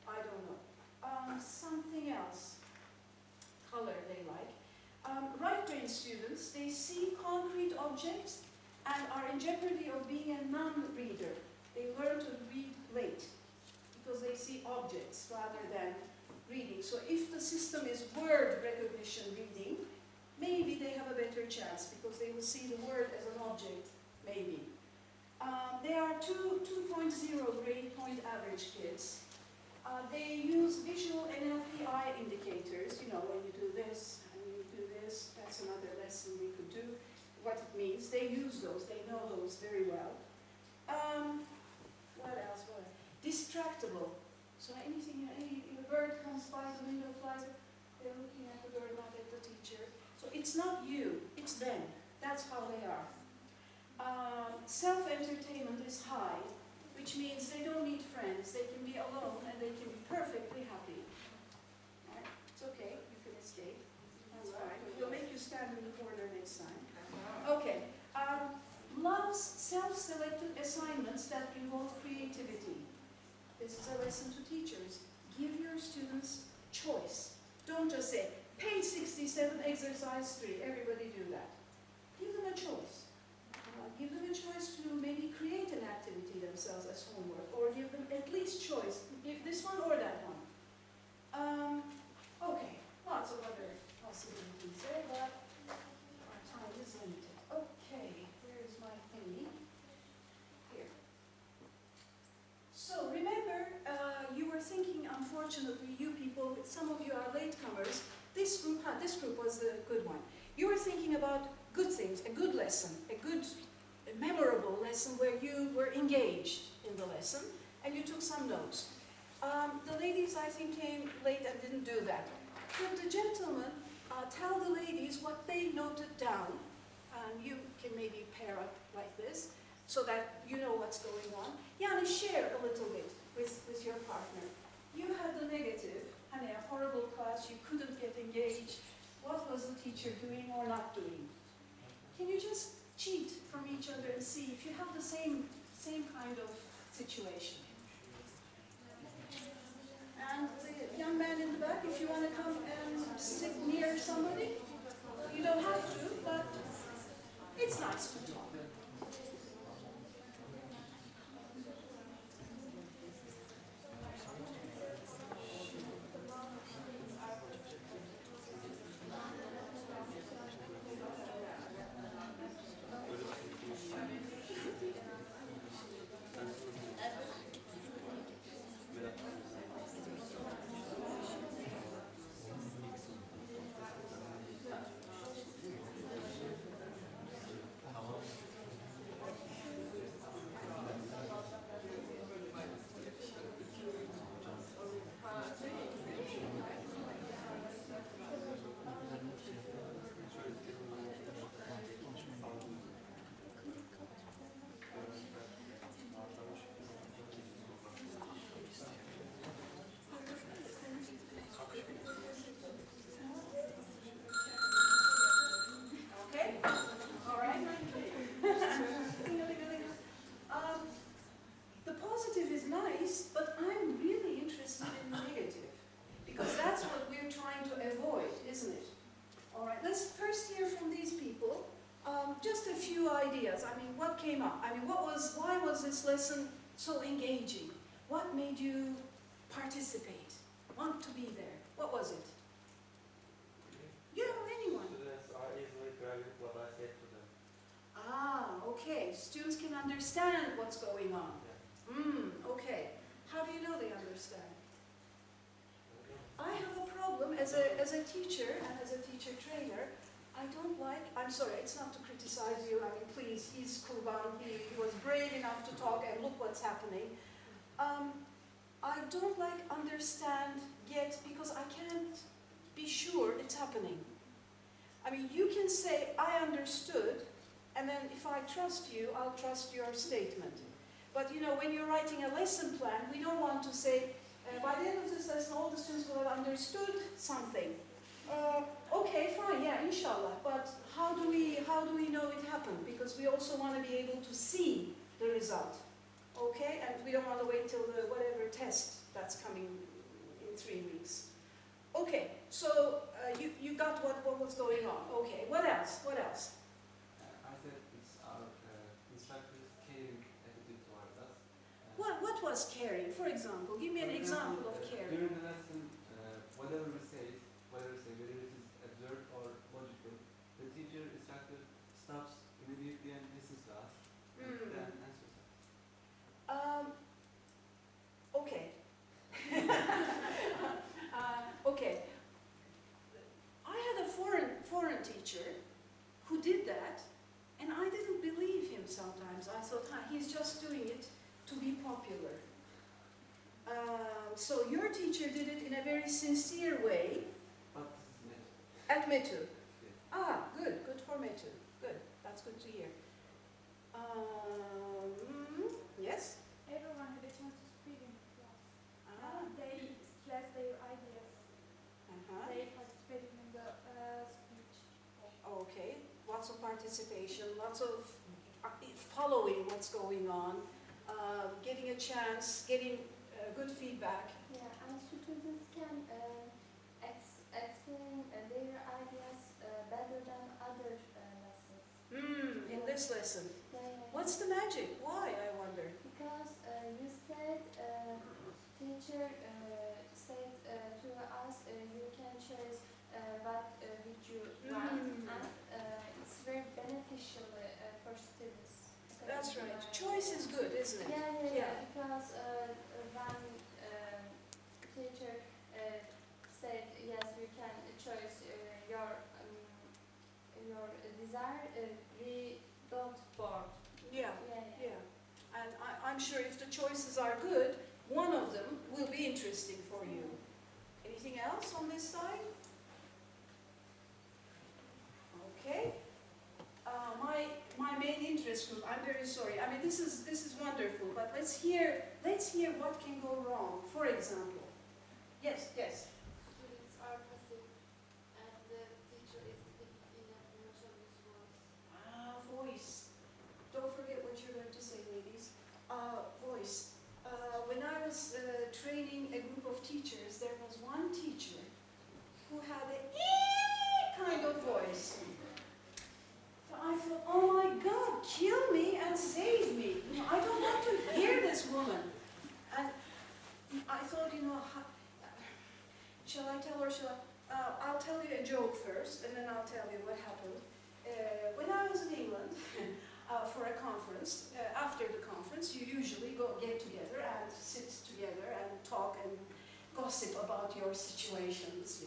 I don't know. Something else. Color they like. Right brain students, they see concrete objects and are in jeopardy of being a non-reader. They learn to read late because they see objects rather than reading. So if the system is word recognition reading, maybe they have a better chance because they will see the word as an object, maybe. They are 2.0 grade point average kids. They use visual NLP eye indicators, you know, when you do this and you do this, that's another lesson we could do, what it means. They use those, they know those very well. What else? Distractible. So anything, a bird comes by the window, flies, they're looking at the bird, not at the teacher. So it's not you, it's them. That's how they are. Self-entertainment is high, which means they don't need friends. They can be alone and they can be perfectly happy. Right? It's okay, you can escape. That's fine. We'll make you stand in the corner next time. Okay. Loves self-selected assignments that involve creativity. This is a lesson to teachers. Give your students choice. Don't just say, page 67, exercise 3. Everybody do that. Give them a choice. Give them a choice to maybe create an activity themselves as homework, or give them at least choice. Give this one or that one. Okay, lots of other possibilities there, but our time is limited. Okay, where's my thingy? Here. So remember, you were thinking, unfortunately, you people, some of you are latecomers. This group was the good one. You were thinking about good things, a good lesson, a memorable lesson where you were engaged in the lesson and you took some notes. The ladies, I think, came late and didn't do that. Could the gentlemen tell the ladies what they noted down? And you can maybe pair up like this so that you know what's going on. Yanni, share a little bit with your partner. You had the negative, honey, a horrible class, you couldn't get engaged. What was the teacher doing or not doing? Can you just cheat from each other and see if you have the same kind of situation? And the young man in the back, if you want to come and sit near somebody, you don't have to, but it's nice to talk. Came up? I mean, why was this lesson so engaging? What made you participate, want to be there? What was it? You know, anyone? Students are easily grabbing what I said to them. Ah, okay. Students can understand what's going on. Yeah. Okay. How do you know they understand? I have a problem as a teacher and as a teacher trainer. I don't like, I'm sorry, it's not to criticize you, I mean, please, he's Kurban, he was brave enough to talk and look what's happening. I don't like understand yet because I can't be sure it's happening. I mean, you can say, I understood, and then if I trust you, I'll trust your statement. But you know, when you're writing a lesson plan, we don't want to say, by the end of this lesson, all the students will have understood something. Okay, fine, yeah, inshallah. But how do we know it happened? Because we also want to be able to see the result. Okay, and we don't want to wait till the whatever test that's coming in 3 weeks. Okay, so you got what was going on. Okay, what else? What else? I said it's our instructor's caring attitude towards us. What was caring? For example, give me an example of caring. During the lesson, whatever we say, whether it is absurd or logical, the teacher, instructor stops immediately and listens to us and then answers us. Okay. popular. So your teacher did it in a very sincere way But this is net. at Metu. Yes. Ah, good for Metu. Good, that's good to hear. Yes? Everyone had a chance to speak in class. Ah, They expressed their ideas. uh-huh. They participated in the speech. Okay, lots of participation, lots of following what's going on, getting a chance, getting good feedback. Yeah, and students can explain their ideas better than other lessons. In this lesson. Yeah, What's the magic? Why, I wonder? because you said, teacher said to us, you can choose what which you want, and it's very beneficial for students. That's right. Choice is good, isn't it? Yeah, because when teacher said yes, you can choose your desire, we don't bored. Yeah, Yeah. yeah. And I'm sure if the choices are good, one of them will be interesting for you. Anything else on this side? Okay. My main interest group. I'm very sorry. I mean, this is wonderful. But let's hear what can go wrong. For example. Yes. Students are passive, and the teacher is speaking in a emotionless voice. Voice. Don't forget what you're going to say, ladies. Voice. When I was training a group of teachers, there was one teacher who had a kind of voice. So I thought, oh my God, kill me and save me. You know, I don't want to hear this woman. And I thought, shall I tell her? I'll tell you a joke first, and then I'll tell you what happened. When I was in England for a conference, after the conference, you usually get together and sit together and talk and gossip about your situations,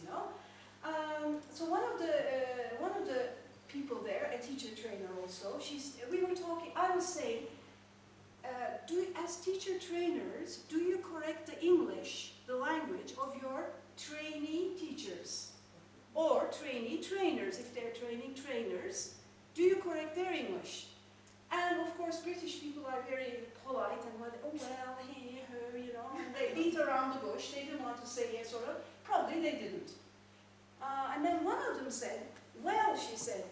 So one of the people there, a teacher trainer also, we were talking. I was saying, as teacher trainers, do you correct the English, the language of your trainee teachers? Or trainee trainers, if they're training trainers, do you correct their English? And of course, British people are very polite and he, her, and they beat around the bush. They didn't want to say yes or no. Probably they didn't. And then one of them said, well, she said,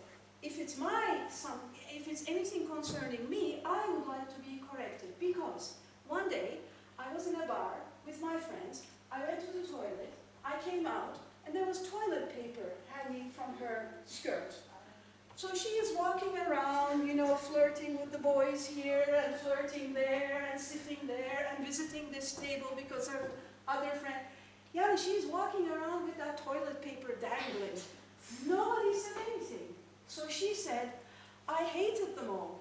if it's anything concerning me, I would like to be corrected. Because one day, I was in a bar with my friends, I went to the toilet, I came out, and there was toilet paper hanging from her skirt. So she is walking around, flirting with the boys here, and flirting there, and sitting there, and visiting this table because her other friend, she's walking around with that toilet paper dangling. Nobody said anything. So she said, I hated them all.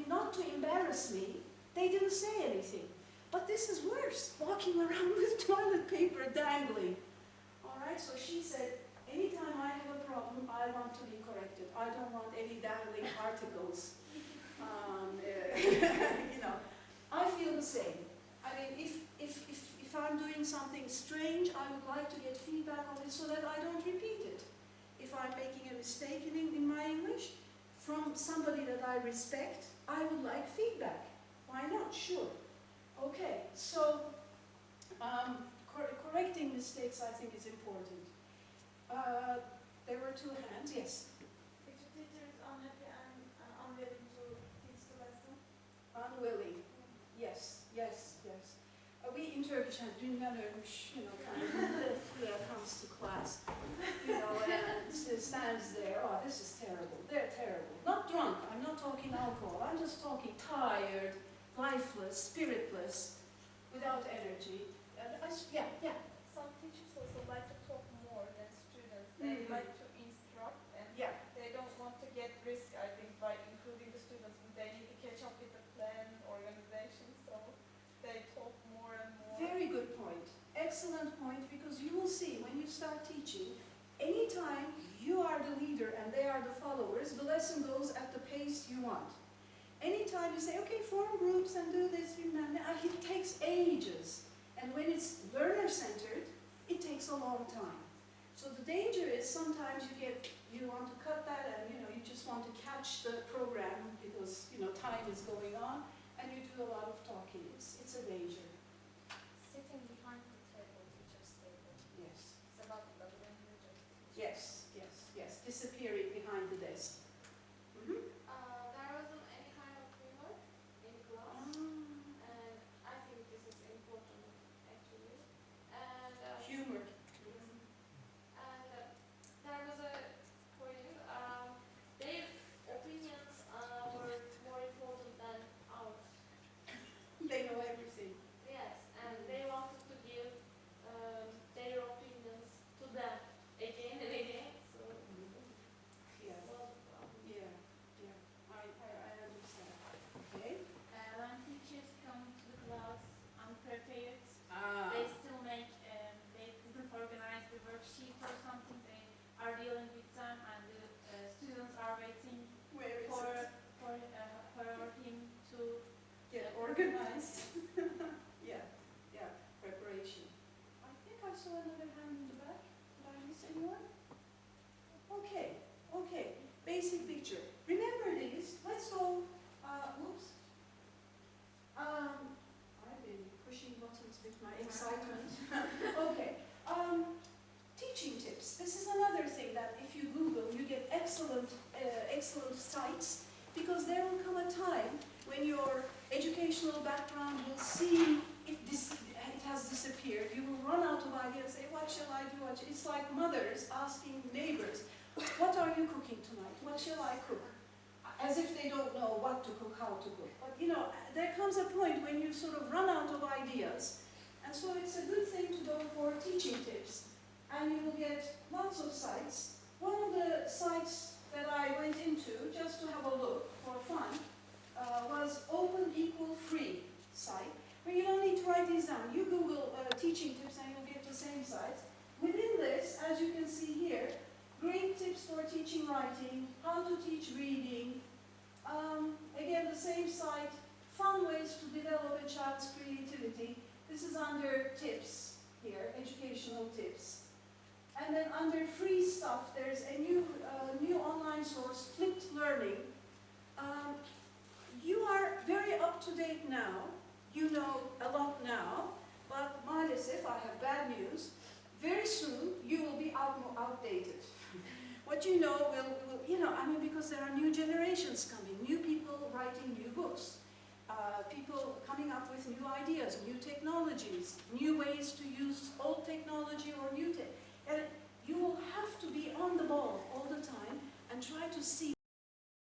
Not to embarrass me, they didn't say anything. But this is worse, walking around with toilet paper dangling. All right, so she said, anytime I have a problem, I want to be corrected. I don't want any dangling articles. I feel the same. I mean, if I'm doing something strange, I would like to get feedback on it so that I don't repeat it. If I'm making a mistake in my English, from somebody that I respect, I would like feedback. Why not? Sure. Okay, so correcting mistakes, I think, is important. There were two hands, yes. If the teacher is unhappy and unwilling to teach the lesson. Unwilling. Yes. We in Turkish have dünyanın ölmüş, kind of comes to class, and stands there. Oh, this is terrible. They're terrible. Not drunk. I'm not talking alcohol. I'm just talking tired, lifeless, spiritless, without energy. Yeah. Some teachers also like to talk more than students. They like to instruct, and they don't want to get risk, I think, by including the students. They need to catch up with the plan, organization, so they talk more and more. Very good point. Excellent point, because you will see when you start teaching, anytime you are the leader and they are the followers, the lesson goes at the pace you want. Anytime you say, okay, form groups and do this, it takes ages. And when it's learner-centered, it takes a long time. So the danger is sometimes you want to cut that and you just want to catch the program because time is going on and you do a lot of talking. It's a danger. Sitting behind the table, teacher's table. Yes. It's about the language. Yes, yes, yes. Disappearing behind the desk. Mm-hmm. There wasn't any kind of humor in class, and I think this is important actually. And Humor. and there was a point. Their opinions were more important than ours. They know everything. Yes, and they wanted to give their opinions to them again and again. So Yeah, was the problem. yeah, yeah. I understand. Okay. When teachers come to the class unprepared, Ah. they still make, they didn't organize the worksheet or something, they are dealing with them and the students are waiting Where is for, it? for him to Get organized. Yeah, yeah. Preparation. I think I saw another hand in the back. Did I miss anyone? Okay, okay. Basic picture. Remember these. Let's go. Whoops. I've been pushing buttons with my excitement. Okay. Teaching tips. This is another thing that if you Google, you get excellent sites, because there will come a time when your educational background will see it has disappeared. You will run out of ideas, say, what shall I do? It's like mothers asking neighbors, what are you cooking tonight? What shall I cook? As if they don't know what to cook, how to cook. But there comes a point when you sort of run out of ideas. And so it's a good thing to go for teaching tips. And you will get lots of sites. One of the sites that I went into, just to have a look for fun, was Open Equal Free site, where you don't need to write these down. You Google teaching tips and you'll get the same sites. Within this, as you can see here, great tips for teaching writing, how to teach reading. Again, the same site, fun ways to develop a child's creativity. This is under tips here, educational tips. And then under free stuff, there's a new online source, Flipped Learning. You are very up to date now. You know a lot now, but maalesef, I have bad news. Very soon, you will be outdated. What you know will, because there are new generations coming, new people writing new books, people coming up with new ideas, new technologies, new ways to use old technology or new and you will have to be on the ball all the time and try to see